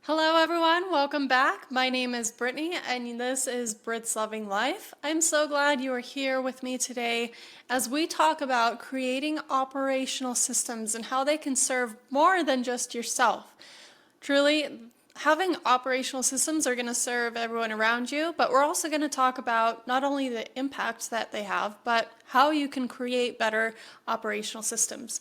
Hello, everyone. Welcome back. My name is Brittany, and this is Brit's Loving Life. I'm so glad you are here with me today as we talk about creating operational systems and how they can serve more than just yourself. Truly, having operational systems are going to serve everyone around you, but we're also going to talk about not only the impact that they have, but how you can create better operational systems.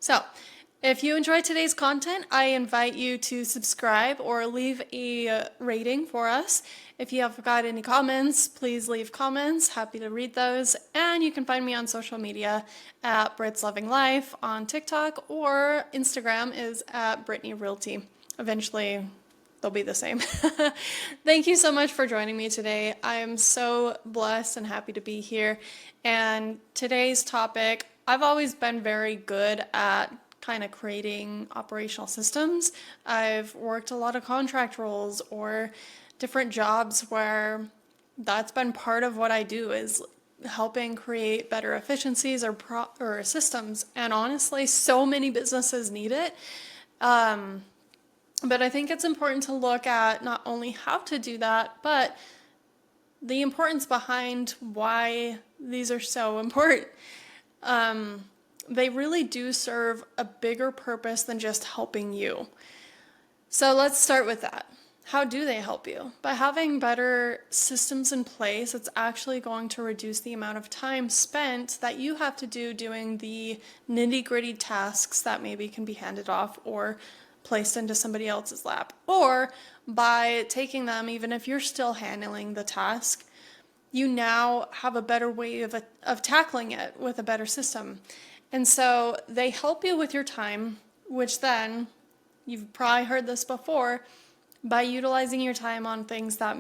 So, if you enjoyed today's content, I invite you to subscribe or leave a rating for us. If you have got any comments, please leave comments. Happy to read those. And you can find me on social media at Brit's Loving Life on TikTok, or Instagram is at Brittany Realty. Eventually, they'll be the same. Thank you so much for joining me today. I am so blessed and happy to be here. And today's topic, I've always been very good at kind of creating operational systems. I've worked a lot of contract roles or different jobs where that's been part of what I do, is helping create better efficiencies or systems. And honestly, so many businesses need it. But I think it's important to look at not only how to do that, but the importance behind why these are so important. They really do serve a bigger purpose than just helping you. So let's start with that. How do they help you? By having better systems in place, it's actually going to reduce the amount of time spent that you have to do doing the nitty-gritty tasks that maybe can be handed off or placed into somebody else's lap. Or by taking them, even if you're still handling the task, you now have a better way of tackling it with a better system. And so they help you with your time, which then, you've probably heard this before, by utilizing your time on things that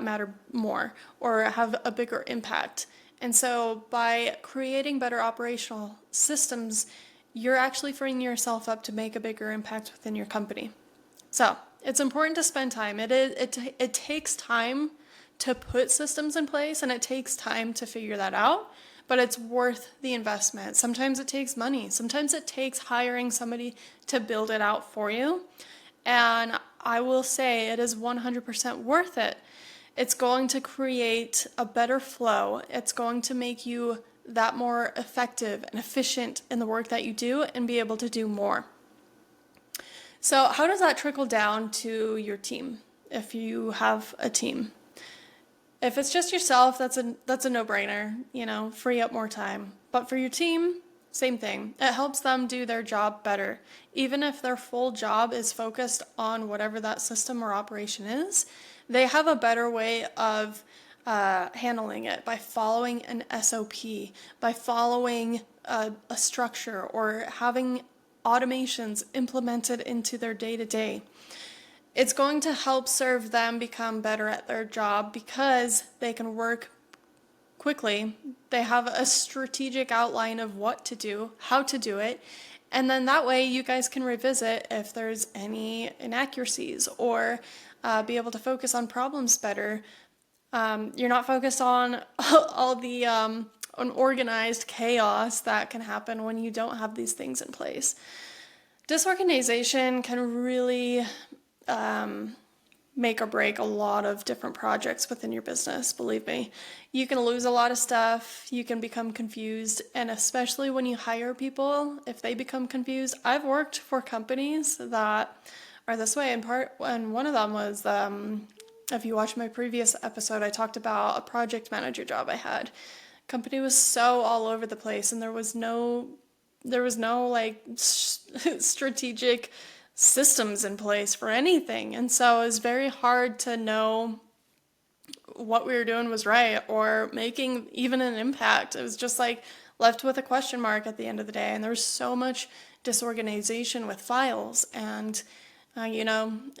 matter more or have a bigger impact. And so by creating better operational systems, you're actually freeing yourself up to make a bigger impact within your company. So it's important to spend time. It takes time to put systems in place, and it takes time to figure that out, but it's worth the investment. Sometimes it takes money. Sometimes it takes hiring somebody to build it out for you. And I will say it is 100% worth it. It's going to create a better flow. It's going to make you that more effective and efficient in the work that you do and be able to do more. So how does that trickle down to your team if you have a team? If it's just yourself, that's a no-brainer, free up more time. But for your team, same thing. It helps them do their job better. Even if their full job is focused on whatever that system or operation is, they have a better way of handling it by following an SOP, by following a structure, or having automations implemented into their day-to-day. It's going to help serve them become better at their job because they can work quickly. They have a strategic outline of what to do, how to do it, and then that way you guys can revisit if there's any inaccuracies or be able to focus on problems better. You're not focused on all the unorganized chaos that can happen when you don't have these things in place. Disorganization can really make or break a lot of different projects within your business, believe me. You can lose a lot of stuff, you can become confused, and especially when you hire people, if they become confused. I've worked for companies that are this way in part, and one of them was, if you watch my previous episode, I talked about a project manager job I had. Company was so all over the place, and there was no like strategic systems in place for anything. And so it was very hard to know what we were doing was right or making even an impact. It was just like left with a question mark at the end of the day. And there was so much disorganization with files. And,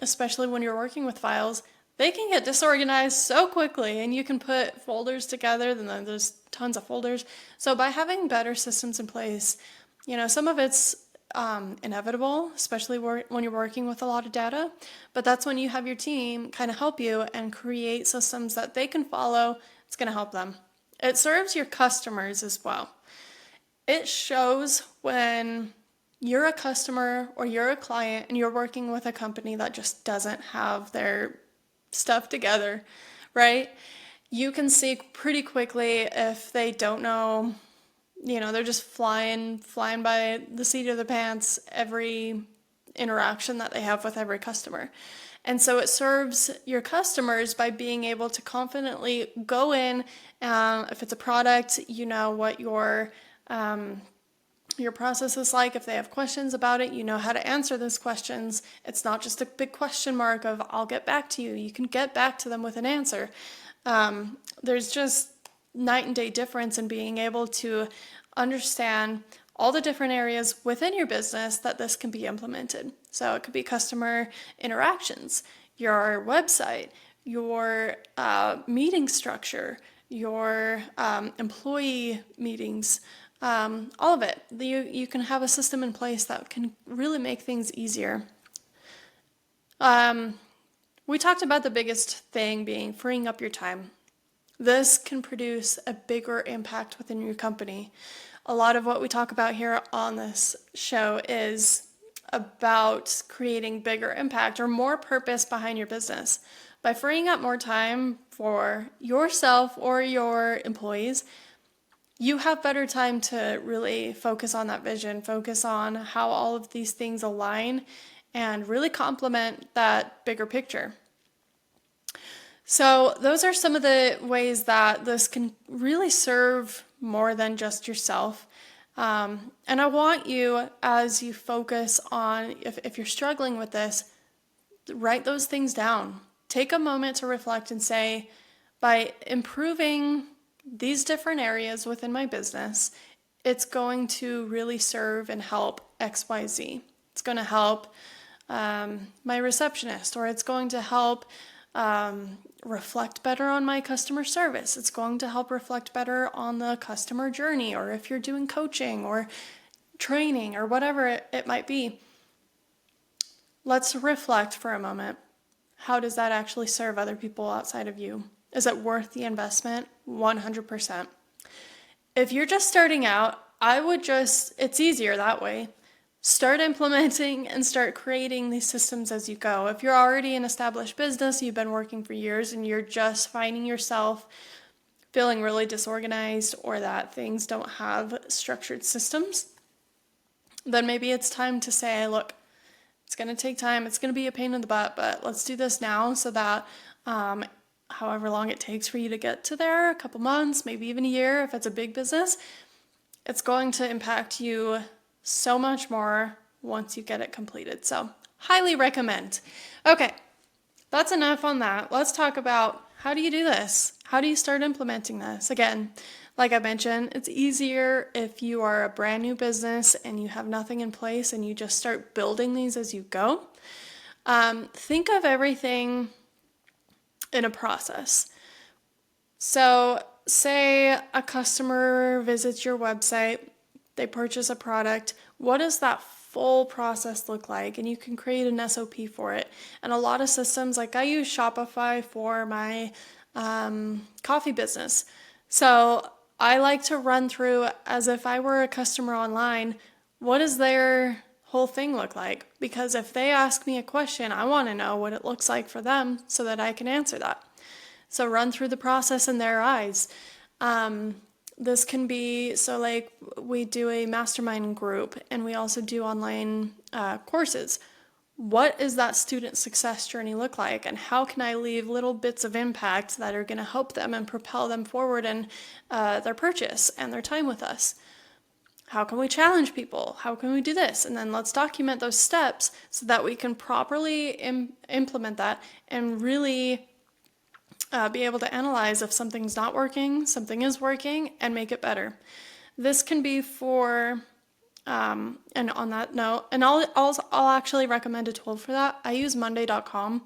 especially when you're working with files, they can get disorganized so quickly, and you can put folders together, and then there's tons of folders. So by having better systems in place, some of it's inevitable, especially when you're working with a lot of data. But that's when you have your team kind of help you and create systems that they can follow. It's going to help them. It serves your customers as well. It shows when you're a customer or you're a client and you're working with a company that just doesn't have their stuff together, right? You can see pretty quickly if they don't know, they're just flying by the seat of the pants every interaction that they have with every customer. And so it serves your customers by being able to confidently go in. If it's a product, you know what your process is like. If they have questions about it, you know how to answer those questions. It's not just a big question mark of I'll get back to you. You can get back to them with an answer. There's just night and day difference in being able to understand all the different areas within your business that this can be implemented. So it could be customer interactions, your website, your meeting structure, your employee meetings, all of it. You can have a system in place that can really make things easier. We talked about the biggest thing being freeing up your time. This can produce a bigger impact within your company. A lot of what we talk about here on this show is about creating bigger impact or more purpose behind your business. By freeing up more time for yourself or your employees, you have better time to really focus on that vision, focus on how all of these things align, and really complement that bigger picture. So those are some of the ways that this can really serve more than just yourself. And I want you, as you focus on, if you're struggling with this, write those things down. Take a moment to reflect and say, by improving these different areas within my business, it's going to really serve and help XYZ. It's going to help my receptionist, or it's going to help reflect better on my customer service. It's going to help reflect better on the customer journey, or if you're doing coaching or training or whatever it might be. Let's reflect for a moment. How does that actually serve other people outside of you? Is it worth the investment? 100%. If you're just starting out, it's easier that way. Start implementing and start creating these systems as you go. If you're already an established business, you've been working for years, and you're just finding yourself feeling really disorganized or that things don't have structured systems, then maybe it's time to say, look, it's going to take time. It's going to be a pain in the butt, but let's do this now so that however long it takes for you to get to there, a couple months, maybe even a year, if it's a big business, it's going to impact you so much more once you get it completed. So highly recommend. Okay, that's enough on that. Let's talk about, how do you do this? How do you start implementing this? Again, like I mentioned, it's easier if you are a brand new business and you have nothing in place and you just start building these as you go. Think of everything in a process. So say a customer visits your website, they purchase a product. What does that full process look like? And you can create an SOP for it. And a lot of systems, like I use Shopify for my coffee business. So I like to run through, as if I were a customer online, what does their whole thing look like? Because if they ask me a question, I want to know what it looks like for them so that I can answer that. So run through the process in their eyes. This can be, so like we do a mastermind group and we also do online courses. What is that student success journey look like? And how can I leave little bits of impact that are going to help them and propel them forward in their purchase and their time with us? How can we challenge people? How can we do this? And then let's document those steps so that we can properly implement that and really be able to analyze if something's not working, something is working, and make it better. This can be for, and on that note, and I'll actually recommend a tool for that. I use Monday.com.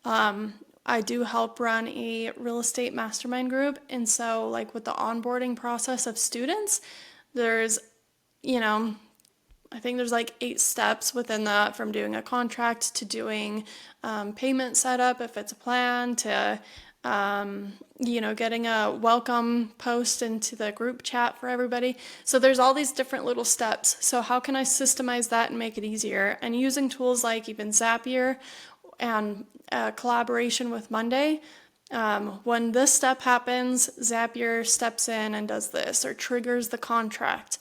I do help run a real estate mastermind group, and so like with the onboarding process of students, there's, I think there's like 8 steps within that, from doing a contract to doing payment setup if it's a plan, to getting a welcome post into the group chat for everybody. So there's all these different little steps. So how can I systemize that and make it easier? And using tools like even Zapier and collaboration with Monday. When this step happens, Zapier steps in and does this, or triggers the contract.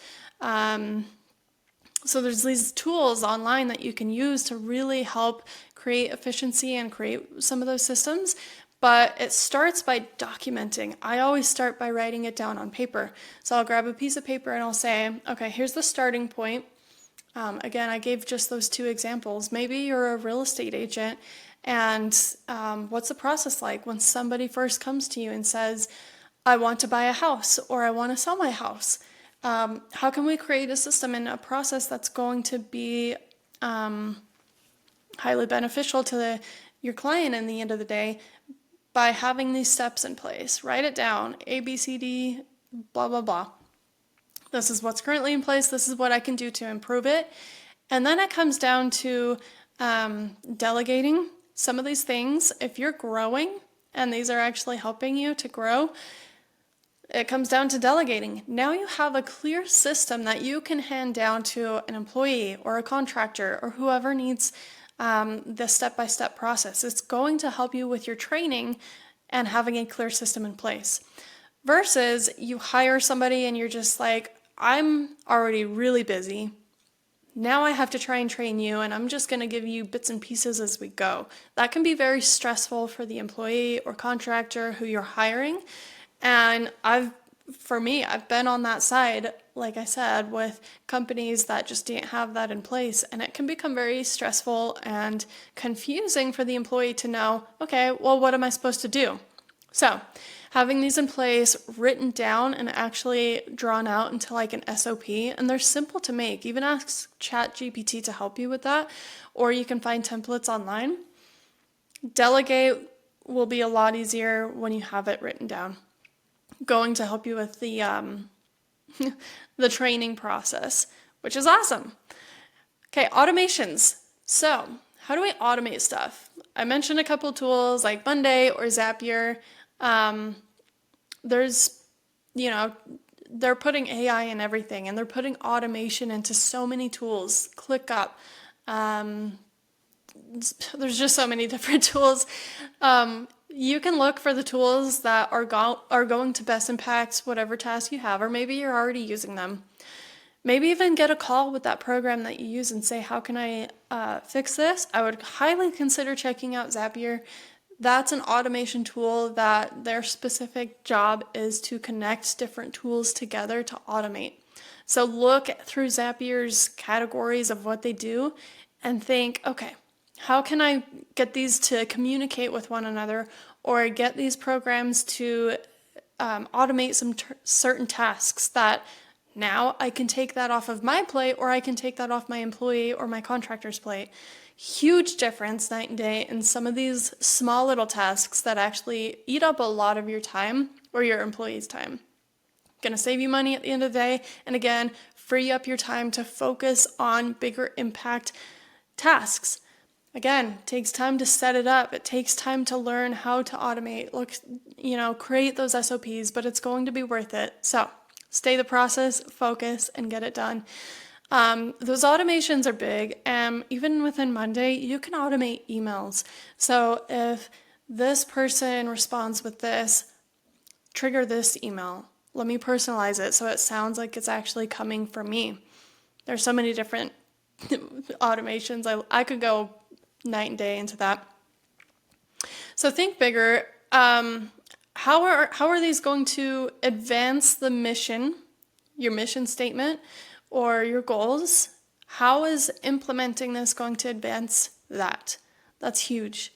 So there's these tools online that you can use to really help create efficiency and create some of those systems. But it starts by documenting. I always start by writing it down on paper. So I'll grab a piece of paper and I'll say, okay, here's the starting point. Again, I gave just those 2 examples. Maybe you're a real estate agent, and what's the process like when somebody first comes to you and says, I want to buy a house, or I want to sell my house? How can we create a system and a process that's going to be highly beneficial to your client in the end of the day by having these steps in place? Write it down, A, B, C, D, blah, blah, blah. This is what's currently in place. This is what I can do to improve it. And then it comes down to delegating some of these things. If you're growing and these are actually helping you to grow, it comes down to delegating. Now you have a clear system that you can hand down to an employee or a contractor or whoever needs the step-by-step process. It's going to help you with your training and having a clear system in place. Versus you hire somebody and you're just like, I'm already really busy. Now I have to try and train you, and I'm just going to give you bits and pieces as we go. That can be very stressful for the employee or contractor who you're hiring. And I've been on that side, like I said, with companies that just didn't have that in place. And it can become very stressful and confusing for the employee to know, okay, well, what am I supposed to do? So having these in place, written down and actually drawn out into like an SOP, and they're simple to make. Even ask ChatGPT to help you with that, or you can find templates online. Delegate will be a lot easier when you have it written down. Going to help you with the the training process, which is awesome. Okay, automations. So how do I automate stuff? I mentioned a couple tools like Monday or Zapier. There's, they're putting AI in everything, and they're putting automation into so many tools. ClickUp. There's just so many different tools. You can look for the tools that are going to best impact whatever task you have, or maybe you're already using them. Maybe even get a call with that program that you use and say, how can I fix this? I would highly consider checking out Zapier. That's an automation tool that their specific job is to connect different tools together to automate. So look through Zapier's categories of what they do and think, okay, how can I get these to communicate with one another, or get these programs to automate some certain tasks that now I can take that off of my plate, or I can take that off my employee or my contractor's plate. Huge difference night and day in some of these small little tasks that actually eat up a lot of your time or your employee's time. Going to save you money at the end of the day, and again, free up your time to focus on bigger impact tasks. Again, it takes time to set it up. It takes time to learn how to automate, create those SOPs, but it's going to be worth it. So stay the process, focus, and get it done. Those automations are big. Even within Monday, you can automate emails. So if this person responds with this, trigger this email. Let me personalize it so it sounds like it's actually coming from me. There's so many different automations. I could go night and day into that. So think bigger. How are these going to advance the mission, your mission statement, or your goals? How is implementing this going to advance that? That's huge.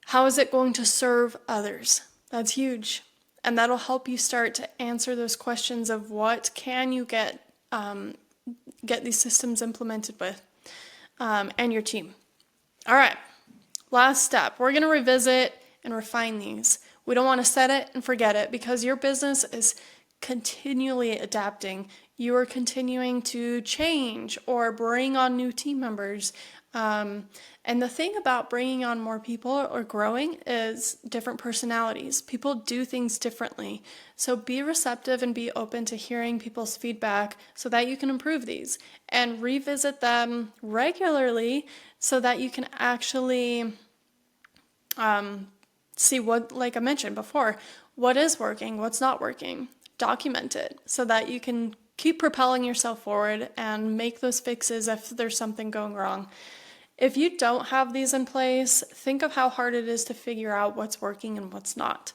How is it going to serve others? That's huge. And that'll help you start to answer those questions of what can you get these systems implemented with, and your team. All right, last step. We're going to revisit and refine these. We don't want to set it and forget it, because your business is continually adapting. you are continuing to change or bring on new team members. And the thing about bringing on more people or growing is different personalities. People do things differently. So be receptive and be open to hearing people's feedback so that you can improve these and revisit them regularly so that you can actually see what, like I mentioned before, what is working, what's not working. Document it so that you can keep propelling yourself forward and make those fixes if there's something going wrong. If you don't have these in place, think of how hard it is to figure out what's working and what's not.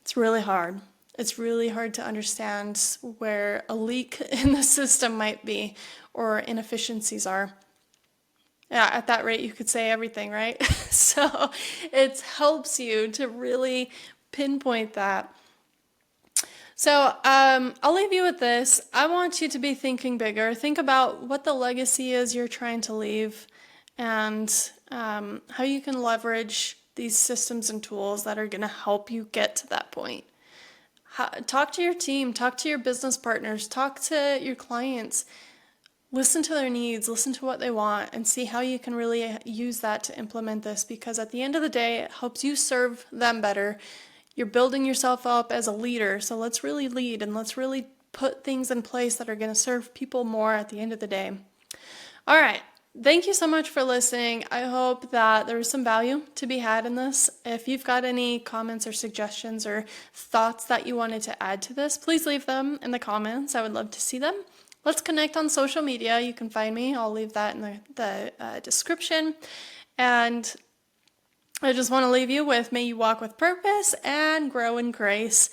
It's really hard. It's really hard to understand where a leak in the system might be or inefficiencies are. Yeah, at that rate, you could say everything, right? So it helps you to really pinpoint that. So I'll leave you with this. I want you to be thinking bigger. Think about what the legacy is you're trying to leave and how you can leverage these systems and tools that are going to help you get to that point. Talk to your team, talk to your business partners, talk to your clients. Listen to their needs, listen to what they want, and see how you can really use that to implement this, because at the end of the day, it helps you serve them better. You're building yourself up as a leader, so let's really lead and let's really put things in place that are going to serve people more at the end of the day. All right. Thank you so much for listening. I hope that there was some value to be had in this. If you've got any comments or suggestions or thoughts that you wanted to add to this, please leave them in the comments. I would love to see them. Let's connect on social media. You can find me. I'll leave that in the description. And I just want to leave you with, may you walk with purpose and grow in grace.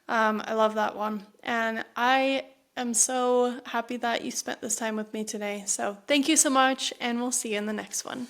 I love that one. And I am so happy that you spent this time with me today. So thank you so much, and we'll see you in the next one.